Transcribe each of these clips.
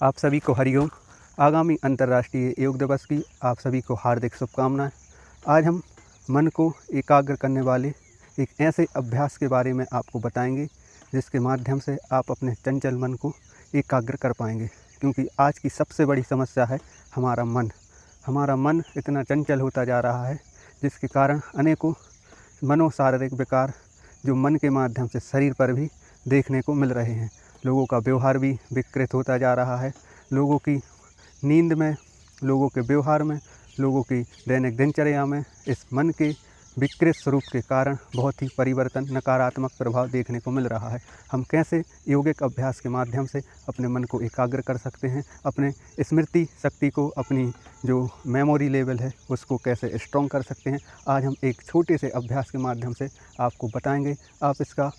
आप सभी को हरिओम। आगामी अंतर्राष्ट्रीय योग दिवस की आप सभी को हार्दिक शुभकामनाएं। आज हम मन को एकाग्र करने वाले एक ऐसे अभ्यास के बारे में आपको बताएंगे जिसके माध्यम से आप अपने चंचल मन को एकाग्र कर पाएंगे। क्योंकि आज की सबसे बड़ी समस्या है हमारा मन। हमारा मन इतना चंचल होता जा रहा है जिसके कारण अनेकों मनोशारीरिक विकार जो मन के माध्यम से शरीर पर भी देखने को मिल रहे हैं। लोगों का व्यवहार भी विकृत होता जा रहा है। लोगों की नींद में, लोगों के व्यवहार में, लोगों की दैनिक दिनचर्या में इस मन के विकृत स्वरूप के कारण बहुत ही परिवर्तन, नकारात्मक प्रभाव देखने को मिल रहा है। हम कैसे योगिक अभ्यास के माध्यम से अपने मन को एकाग्र कर सकते हैं, अपने स्मृति शक्ति को, अपनी जो मेमोरी लेवल है उसको कैसे स्ट्रॉन्ग कर सकते हैं, आज हम एक छोटे से अभ्यास के माध्यम से आपको बताएंगे। आप इसका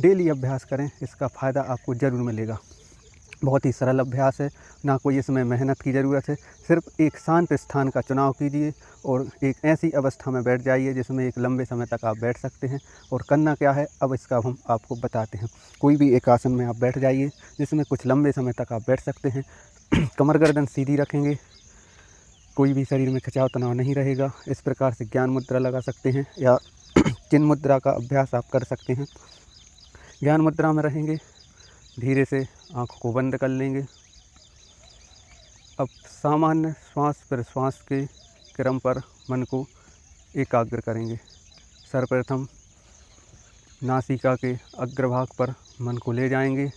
डेली अभ्यास करें, इसका फ़ायदा आपको ज़रूर मिलेगा। बहुत ही सरल अभ्यास है, ना कोई इसमें मेहनत की ज़रूरत है। सिर्फ एक शांत स्थान का चुनाव कीजिए और एक ऐसी अवस्था में बैठ जाइए जिसमें एक लंबे समय तक आप बैठ सकते हैं। और करना क्या है, अब इसका हम आपको बताते हैं। कोई भी एक आसन में आप बैठ जाइए जिसमें कुछ लंबे समय तक आप बैठ सकते हैं। कमर गर्दन सीधी रखेंगे, कोई भी शरीर में खिंचाव तनाव नहीं रहेगा। इस प्रकार से ज्ञान मुद्रा लगा सकते हैं या चिन्ह मुद्रा का अभ्यास आप कर सकते हैं। ज्ञान मुद्रा में रहेंगे, धीरे से आँखों को बंद कर लेंगे। अब सामान्य श्वास प्रश्वास के क्रम पर मन को एकाग्र करेंगे। सर्वप्रथम नासिका के अग्रभाग पर मन को ले जाएंगे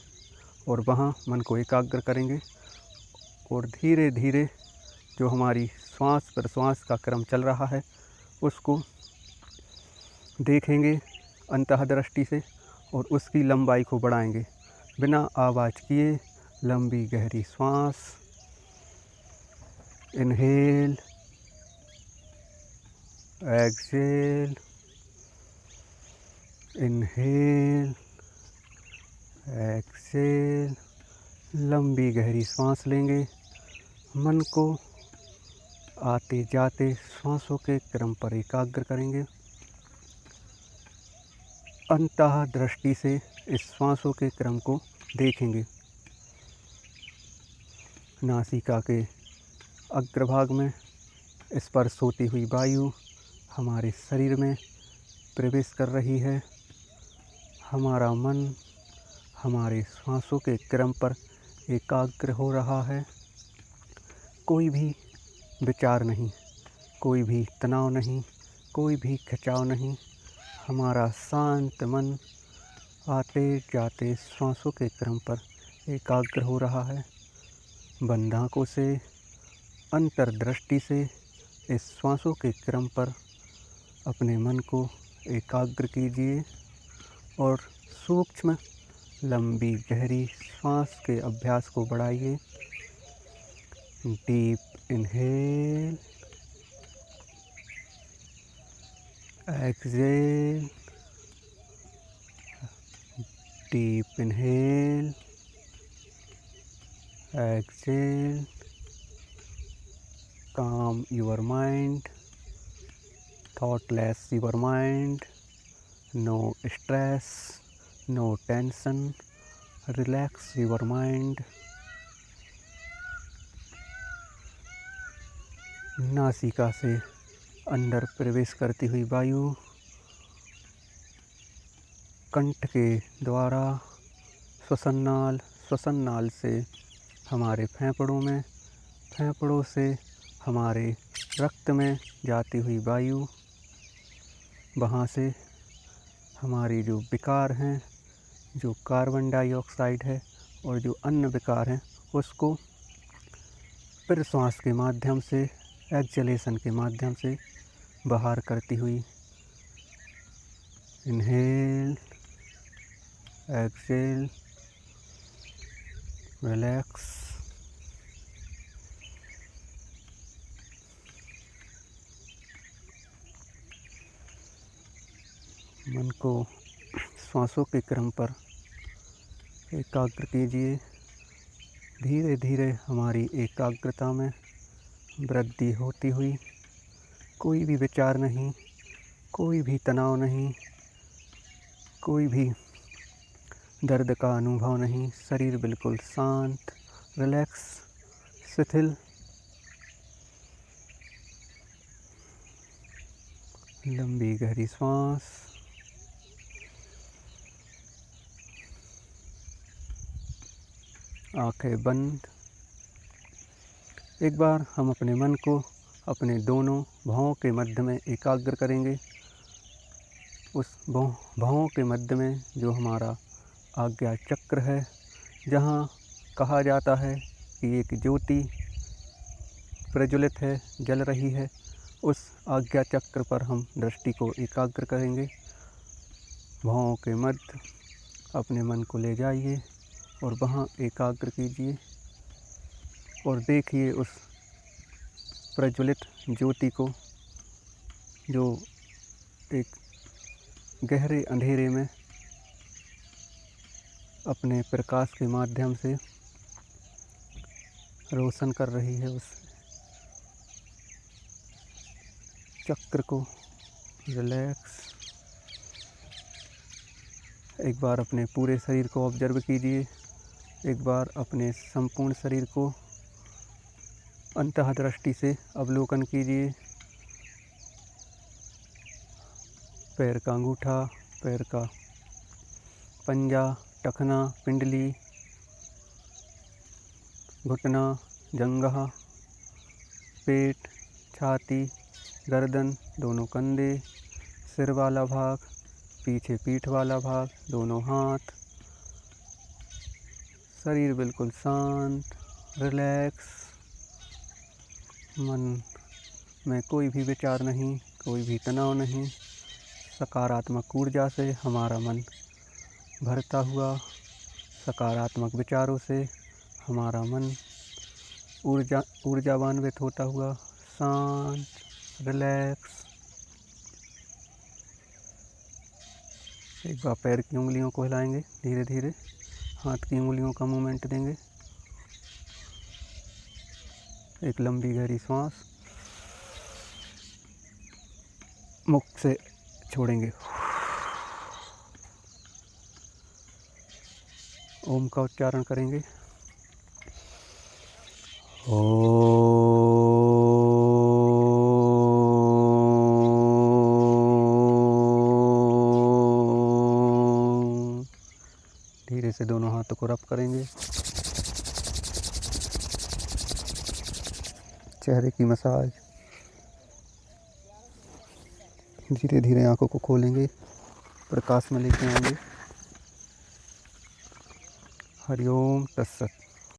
और वहाँ मन को एकाग्र करेंगे। और धीरे धीरे जो हमारी श्वास प्रश्वास का क्रम चल रहा है उसको देखेंगे अंतः दृष्टि से और उसकी लंबाई को बढ़ाएंगे। बिना आवाज़ किए लंबी गहरी श्वास, इनहेल, एक्सहेल, इनहेल, एक्सहेल। लंबी गहरी सांस लेंगे। मन को आते जाते श्वासों के क्रम पर एकाग्र करेंगे। अंतः दृष्टि से इस श्वासों के क्रम को देखेंगे। नासिका के अग्रभाग में स्पर्श होती हुई वायु हमारे शरीर में प्रवेश कर रही है। हमारा मन हमारे श्वासों के क्रम पर एकाग्र हो रहा है। कोई भी विचार नहीं, कोई भी तनाव नहीं, कोई भी खिंचाव नहीं। हमारा शांत मन आते जाते श्वासों के क्रम पर एकाग्र हो रहा है। बंद आँखों से अंतर्दृष्टि से इस श्वासों के क्रम पर अपने मन को एकाग्र कीजिए और सूक्ष्म लंबी गहरी श्वास के अभ्यास को बढ़ाइए। Deep inhale, exhale, deep inhale, exhale. Calm your mind, thoughtless your mind, no stress, no tension, relax your mind. नासिका से अंदर प्रवेश करती हुई वायु कंठ के द्वारा श्वसन नाल से हमारे फेफड़ों में, फेफड़ों से हमारे रक्त में जाती हुई वायु वहाँ से हमारी जो विकार हैं, जो कार्बन डाइऑक्साइड है और जो अन्य विकार हैं उसको प्रश्वास के माध्यम से, एक्सहेलेशन के माध्यम से बाहर करती हुई इनहेल, एक्सहेल, रिलैक्स। मन को श्वासों के क्रम पर एकाग्र कीजिए। धीरे धीरे हमारी एकाग्रता में वृद्धि होती हुई, कोई भी विचार नहीं, कोई भी तनाव नहीं, कोई भी दर्द का अनुभव नहीं। शरीर बिल्कुल शांत, रिलैक्स, शिथिल, लंबी गहरी सांस। आंखें बंद। एक बार हम अपने मन को अपने दोनों भौं के मध्य में एकाग्र करेंगे। उस भौं के मध्य में जो हमारा आज्ञा चक्र है, जहाँ कहा जाता है कि एक ज्योति प्रज्वलित है, जल रही है, उस आज्ञा चक्र पर हम दृष्टि को एकाग्र करेंगे। भौं के मध्य अपने मन को ले जाइए और वहाँ एकाग्र कीजिए और देखिए उस प्रज्वलित ज्योति को, जो एक गहरे अंधेरे में अपने प्रकाश के माध्यम से रोशन कर रही है। उस चक्र को रिलैक्स। एक बार अपने पूरे शरीर को ऑब्जर्व कीजिए। एक बार अपने संपूर्ण शरीर को अंतः दृष्टि से अवलोकन कीजिए। पैर का अंगूठा, पैर का पंजा, टखना, पिंडली, घुटना, जंघा, पेट, छाती, गर्दन, दोनों कंधे, सिर वाला भाग, पीछे पीठ वाला भाग, दोनों हाथ। शरीर बिल्कुल शांत, रिलैक्स। मन में कोई भी विचार नहीं, कोई भी तनाव नहीं। सकारात्मक ऊर्जा से हमारा मन भरता हुआ, सकारात्मक विचारों से हमारा मन ऊर्जावान्वित होता हुआ, शांत, रिलैक्स। एक बार पैर की उंगलियों को हिलाएंगे, धीरे धीरे हाथ की उंगलियों का मूवमेंट देंगे। एक लंबी गहरी सांस मुख से छोड़ेंगे। ओम का उच्चारण करेंगे। धीरे से दोनों हाथों को रब करेंगे। चेहरे की मसाज। धीरे धीरे आंखों को खोलेंगे, प्रकाश में लेके आएंगे। हरिओम तत्सत।